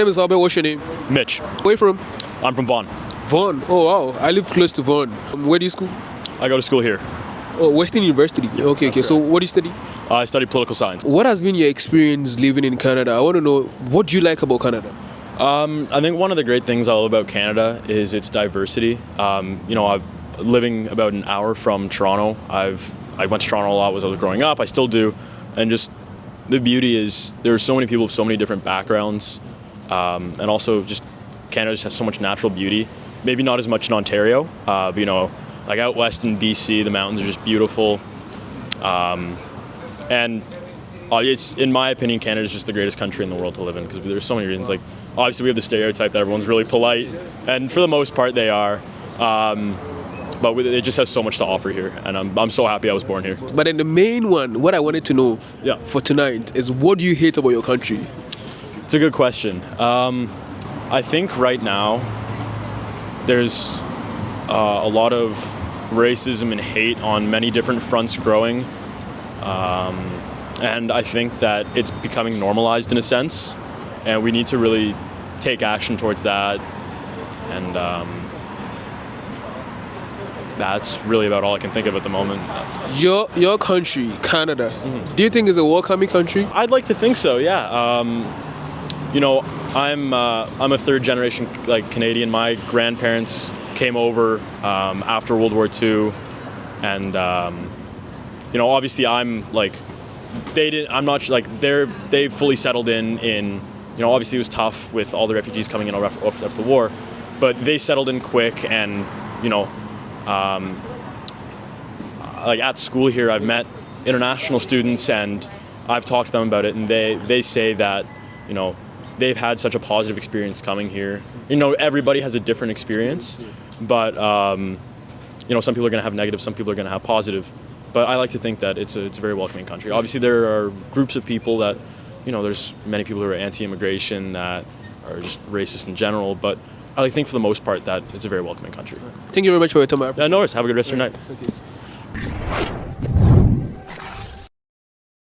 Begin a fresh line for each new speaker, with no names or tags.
My name is Albert. What's your name?
Mitch.
Where you from?
I'm from Vaughan.
Vaughan. Oh wow, I live close to Vaughan. Where do you school?
I go to school here.
Oh, Western University. Okay. So what do you study?
I study political science.
What has been your experience living in Canada? I want to know what do you like about Canada?
I think one of the great things I love about Canada is its diversity. I'm living about an hour from Toronto. I went to Toronto a lot as I was growing up. I still do, and just the beauty is there are so many people with so many different backgrounds, and also just Canada just has so much natural beauty. Maybe not as much in Ontario, but like out west in BC, the mountains are just beautiful, and it's, in my opinion, Canada is just the greatest country in the world to live in because there's so many reasons. Like, obviously, we have the stereotype that everyone's really polite, and for the most part, they are. But it just has so much to offer here, and I'm so happy I was born here.
But then the main one, what I wanted to know for tonight is what do you hate about your country?
It's a good question. I think right now there's a lot of racism and hate on many different fronts growing. And I think that it's becoming normalized in a sense, and we need to really take action towards that. And that's really about all I can think of at the moment.
Your country, Canada, do you think is a welcoming country?
I'd like to think so, yeah. I'm a third generation Canadian. My grandparents came over after World War II, and obviously they've fully settled in. Obviously it was tough with all the refugees coming in after the war, but they settled in quick, and at school here I've met international students and I've talked to them about it, and they say that they've had such a positive experience coming here. Everybody has a different experience, but some people are going to have negative, some people are going to have positive. But I like to think that it's a very welcoming country. Obviously, there are groups of people that, there's many people who are anti-immigration that are just racist in general. But I think for the most part that it's a very welcoming country.
Thank you very much for your time.
No worries. Have a good rest of your night.
Okay.